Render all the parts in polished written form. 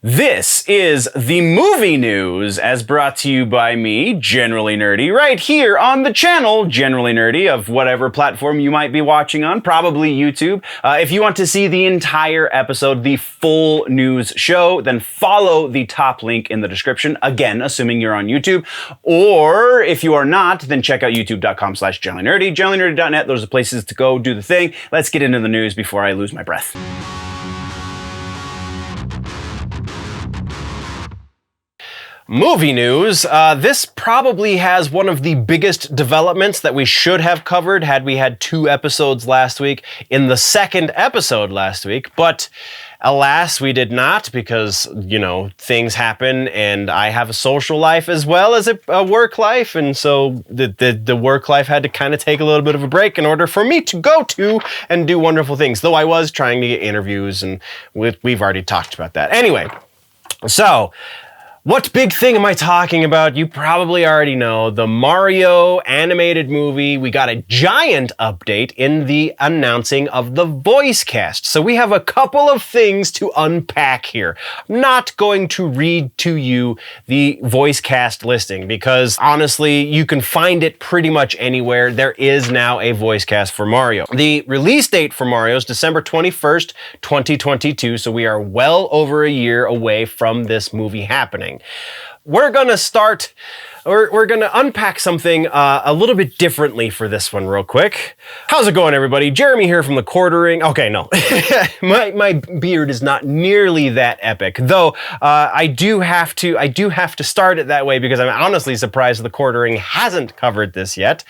This is the movie news as brought to you by me, Generally Nerdy, right here on the channel, Generally Nerdy, of whatever platform you might be watching on, probably YouTube. If you want to see the entire episode, the full news show, then follow the top link in the description, again, assuming you're on YouTube. Or if you are not, then check out youtube.com/generallynerdy, generallynerdy.net. Those are places to go do the thing. Let's get into the news before I lose my breath. Movie news. This probably has one of the biggest developments that we should have covered had we had 2 episodes last week in the second episode last week, but alas, we did not because, you know, things happen and I have a social life as well as a work life, and so the work life had to kind of take a little bit of a break in order for me to go to and do wonderful things, though I was trying to get interviews, and we've already talked about that. Anyway, so what big thing am I talking about? You probably already know. The Mario animated movie. We got a giant update in the announcing of the voice cast. So we have a couple of things to unpack here. I'm not going to read to you the voice cast listing because honestly, you can find it pretty much anywhere. There is now a voice cast for Mario. The release date for Mario is December 21st, 2022. So we are well over a year away from this movie happening. We're gonna unpack something a little bit differently for this one real quick. How's it going, everybody? Jeremy here from the Quartering. Okay, no, my beard is not nearly that epic, though. I do have to start it that way because I'm honestly surprised the Quartering hasn't covered this yet.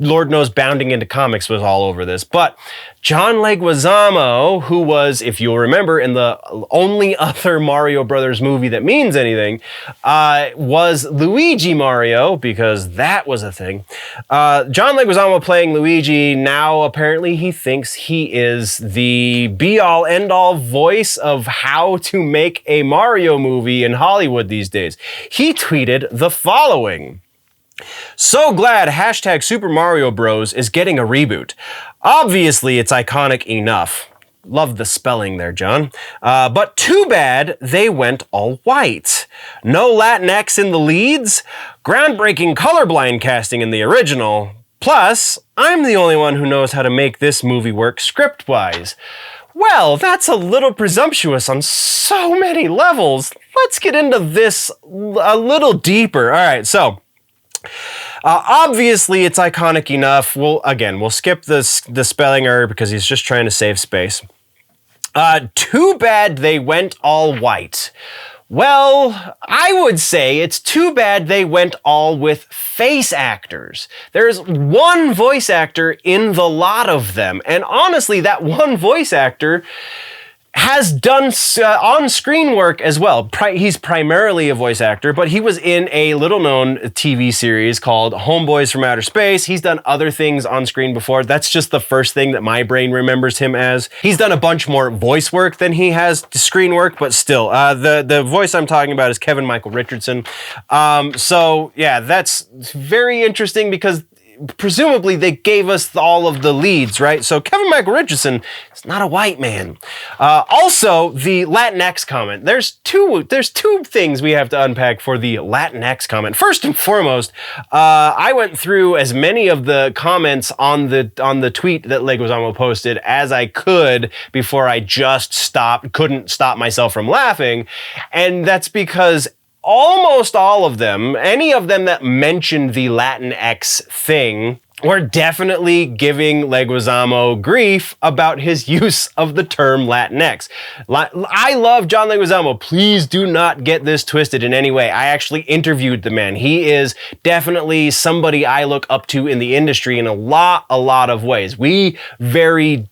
Lord knows Bounding Into Comics was all over this, but John Leguizamo, who was, if you'll remember, in the only other Mario Brothers movie that means anything, was Luigi Mario, because that was a thing. John Leguizamo playing Luigi, now apparently he thinks he is the be-all, end-all voice of how to make a Mario movie in Hollywood these days. He tweeted the following: "So glad hashtag Super Mario Bros. Is getting a reboot. Obviously, it's iconic enough." Love the spelling there, John. But too bad they went all white. No Latinx in the leads. Groundbreaking colorblind casting in the original. Plus, I'm the only one who knows how to make this movie work script-wise. Well, that's a little presumptuous on so many levels. Let's get into this a little deeper. All right, so obviously, it's iconic enough. We'll skip the spelling error because he's just trying to save space. Too bad they went all white. Well, I would say it's too bad they went all with face actors. There's one voice actor in the lot of them, and honestly, that one voice actor has done on-screen work as well. He's primarily a voice actor, but he was in a little-known TV series called Homeboys from Outer Space. He's done other things on screen before. That's just the first thing that my brain remembers him as. He's done a bunch more voice work than he has screen work, but still, the voice I'm talking about is Keegan-Michael Richardson. So yeah, that's very interesting because presumably they gave us all of the leads, right? So Keegan-Michael Richardson is not a white man. Also, the Latinx comment. There's two things we have to unpack for the Latinx comment. First and foremost, I went through as many of the comments on the tweet that Leguizamo posted as I could before I just couldn't stop myself from laughing, and that's because almost all of them, any of them that mentioned the Latinx thing, were definitely giving Leguizamo grief about his use of the term Latinx. I love John Leguizamo. Please do not get this twisted in any way. I actually interviewed the man. He is definitely somebody I look up to in the industry in a lot of ways. We very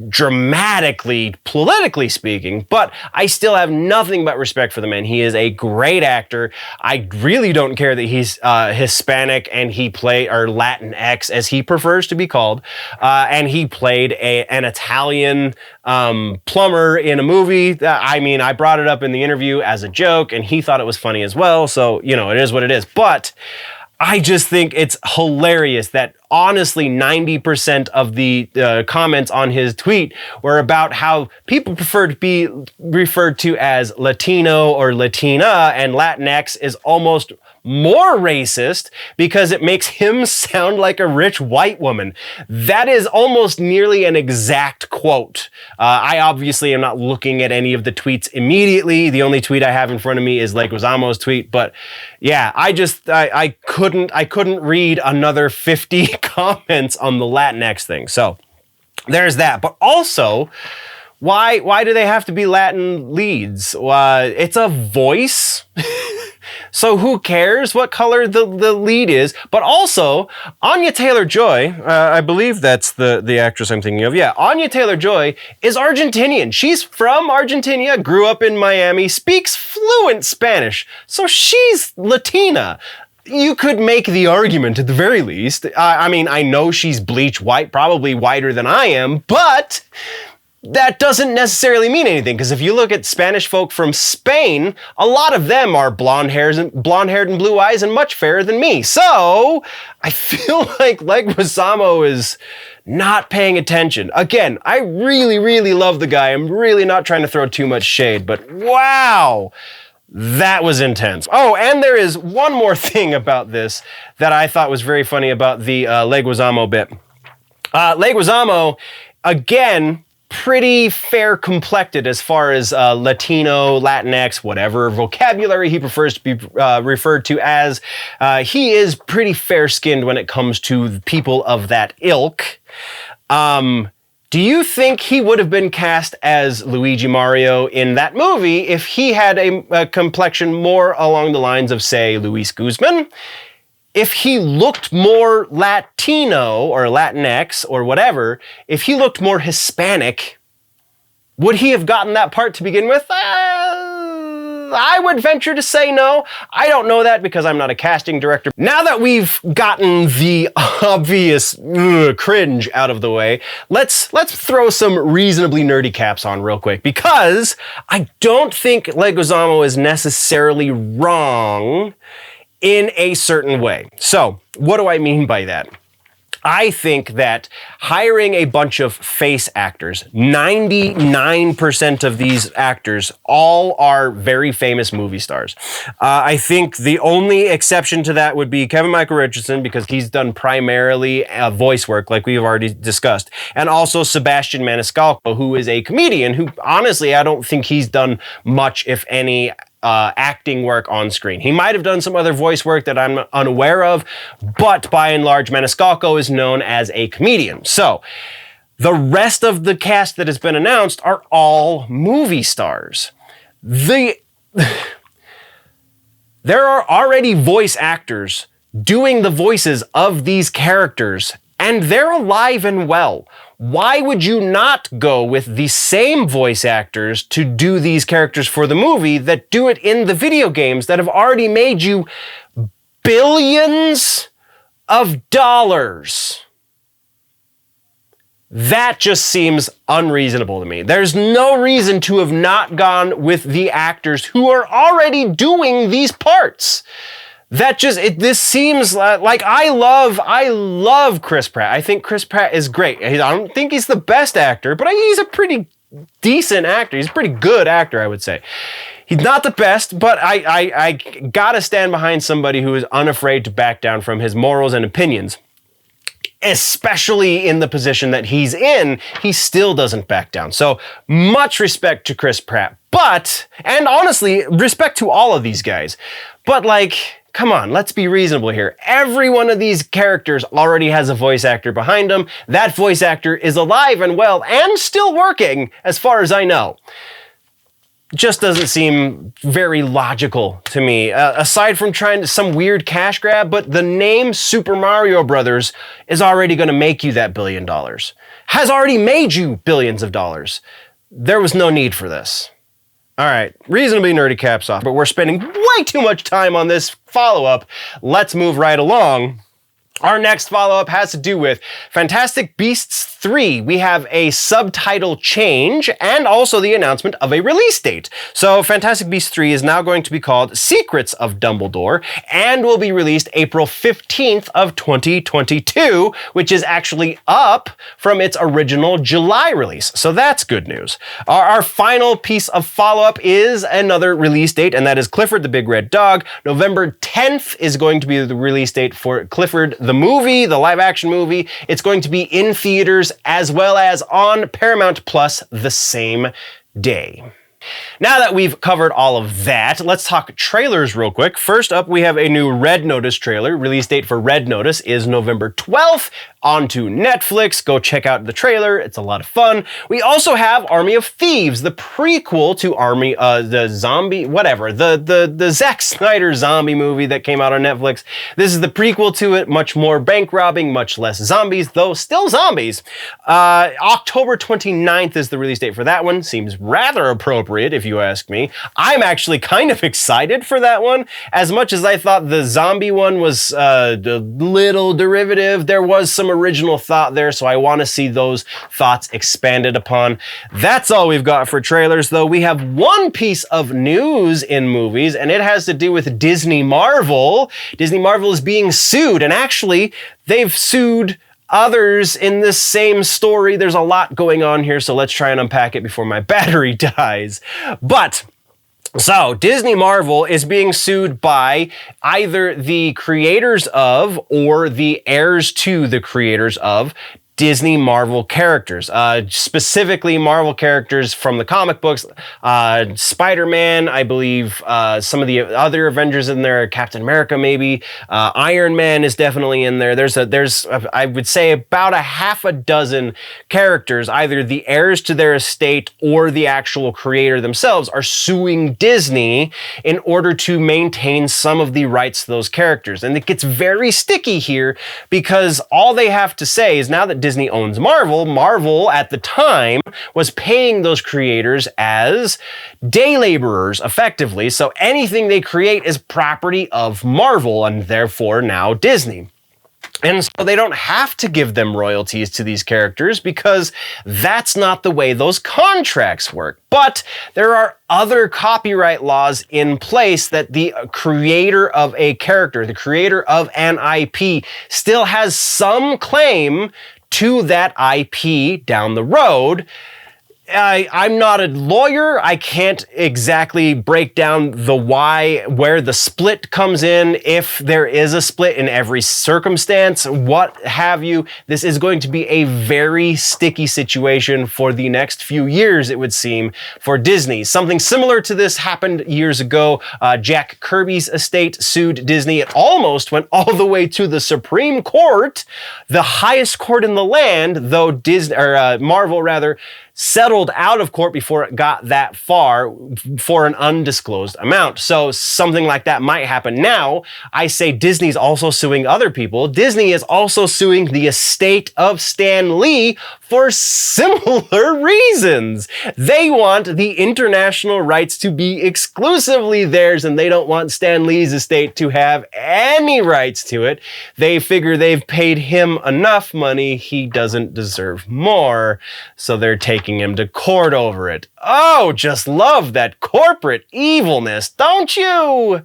dramatically, politically speaking, but I still have nothing but respect for the man. He is a great actor. I really don't care that he's Hispanic and or Latinx, as he prefers to be called, and he played an Italian plumber in a movie. I brought it up in the interview as a joke, and he thought it was funny as well, so, you know, it is what it is. But I just think it's hilarious that honestly 90% of the comments on his tweet were about how people prefer to be referred to as Latino or Latina, and Latinx is almost more racist because it makes him sound like a rich white woman. That is almost nearly an exact quote. I obviously am not looking at any of the tweets immediately. The only tweet I have in front of me is Leguizamo's tweet, but yeah, I couldn't read another 50 comments on the Latinx thing. So there's that. But also, why do they have to be Latin leads? It's a voice. So who cares what color the lead is? But also, Anya Taylor-Joy, I believe that's the actress I'm thinking of. Yeah, Anya Taylor-Joy is Argentinian. She's from Argentina, grew up in Miami, speaks fluent Spanish. So she's Latina. You could make the argument at the very least. I mean, I know she's bleach white, probably whiter than I am, but that doesn't necessarily mean anything, because if you look at Spanish folk from Spain, a lot of them are blonde-haired and blue eyes and much fairer than me. So I feel like Leguizamo is not paying attention. Again, I really, really love the guy. I'm really not trying to throw too much shade, but wow, that was intense. Oh, and there is one more thing about this that I thought was very funny about the Leguizamo bit. Leguizamo, again, pretty fair complected as far as Latino, Latinx, whatever vocabulary he prefers to be referred to as. He is pretty fair skinned when it comes to people of that ilk. Do you think he would have been cast as Luigi Mario in that movie if he had a complexion more along the lines of, say, Luis Guzman? If he looked more Latino or Latinx or whatever, if he looked more Hispanic, would he have gotten that part to begin with? I would venture to say no. I don't know that because I'm not a casting director. Now that we've gotten the obvious cringe out of the way, let's throw some reasonably nerdy caps on real quick, because I don't think Leguizamo is necessarily wrong in a certain way. So, what do I mean by that? I think that hiring a bunch of face actors, 99% of these actors all are very famous movie stars. I think the only exception to that would be Keegan-Michael Richardson, because he's done primarily voice work, like we've already discussed. And also Sebastian Maniscalco, who is a comedian who, honestly, I don't think he's done much, if any, acting work on screen. He might have done some other voice work that I'm unaware of, but by and large, Maniscalco is known as a comedian. So, the rest of the cast that has been announced are all movie stars. There are already voice actors doing the voices of these characters, and they're alive and well. Why would you not go with the same voice actors to do these characters for the movie that do it in the video games that have already made you billions of dollars? That just seems unreasonable to me. There's no reason to have not gone with the actors who are already doing these parts. This seems like I love Chris Pratt. I think Chris Pratt is great. I don't think he's the best actor, but he's a pretty decent actor. He's a pretty good actor, I would say. He's not the best, but I gotta stand behind somebody who is unafraid to back down from his morals and opinions. Especially in the position that he's in, he still doesn't back down. So much respect to Chris Pratt. And honestly, respect to all of these guys. But come on, let's be reasonable here. Every one of these characters already has a voice actor behind them. That voice actor is alive and well and still working, as far as I know. Just doesn't seem very logical to me, aside from trying some weird cash grab, but the name Super Mario Brothers is already going to make you that $1 billion. Has already made you billions of dollars. There was no need for this. All right, reasonably nerdy caps off, but we're spending way too much time on this follow-up. Let's move right along. Our next follow-up has to do with Fantastic Beasts 3, we have a subtitle change and also the announcement of a release date. So Fantastic Beasts 3 is now going to be called Secrets of Dumbledore and will be released April 15th of 2022, which is actually up from its original July release. So that's good news. Our final piece of follow-up is another release date, and that is Clifford the Big Red Dog. November 10th is going to be the release date for Clifford the movie, the live-action movie. It's going to be in theaters as well as on Paramount Plus the same day. Now that we've covered all of that, let's talk trailers real quick. First up, we have a new Red Notice trailer. Release date for Red Notice is November 12th. Onto Netflix. Go check out the trailer. It's a lot of fun. We also have Army of Thieves, the prequel to the Zack Snyder zombie movie that came out on Netflix. This is the prequel to it. Much more bank robbing, much less zombies, though still zombies. October 29th is the release date for that one. Seems rather appropriate, if you ask me. I'm actually kind of excited for that one. As much as I thought the zombie one was a little derivative, there was some original thought there, so I want to see those thoughts expanded upon. That's all we've got for trailers, though. We have one piece of news in movies, and it has to do with Disney Marvel. Disney Marvel is being sued, and actually, they've sued others in this same story. There's a lot going on here, so let's try and unpack it before my battery dies. So, Disney Marvel is being sued by either the creators of or the heirs to the creators of Disney Marvel characters, specifically Marvel characters from the comic books, Spider-Man, I believe, some of the other Avengers in there, Captain America maybe, Iron Man is definitely in there. There's I would say about a half a dozen characters, either the heirs to their estate or the actual creator themselves are suing Disney in order to maintain some of the rights to those characters. And it gets very sticky here because all they have to say is now that Disney owns Marvel, Marvel at the time was paying those creators as day laborers effectively. So anything they create is property of Marvel and therefore now Disney. And so they don't have to give them royalties to these characters because that's not the way those contracts work. But there are other copyright laws in place that the creator of a character, the creator of an IP, still has some claim to that IP down the road. I'm not a lawyer. I can't exactly break down the why, where the split comes in, if there is a split in every circumstance, what have you. This is going to be a very sticky situation for the next few years, it would seem, for Disney. Something similar to this happened years ago. Jack Kirby's estate sued Disney. It almost went all the way to the Supreme Court, the highest court in the land, though Marvel settled out of court before it got that far for an undisclosed amount. So something like that might happen. Now, I say Disney's also suing other people. Disney is also suing the estate of Stan Lee for similar reasons. They want the international rights to be exclusively theirs, and they don't want Stan Lee's estate to have any rights to it. They figure they've paid him enough money, he doesn't deserve more, so they're taking him to court over it. Oh, just love that corporate evilness, don't you?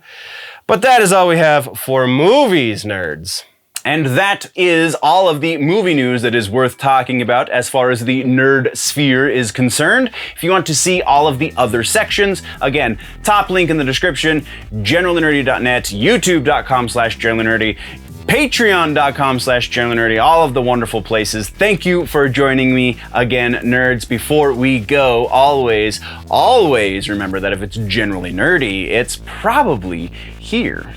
But that is all we have for movies, nerds. And that is all of the movie news that is worth talking about as far as the nerd sphere is concerned. If you want to see all of the other sections, again, top link in the description, generallynerdy.net, youtube.com/generallynerdy, patreon.com/generallynerdy, all of the wonderful places. Thank you for joining me again, nerds. Before we go, always remember that if it's generally nerdy, it's probably here.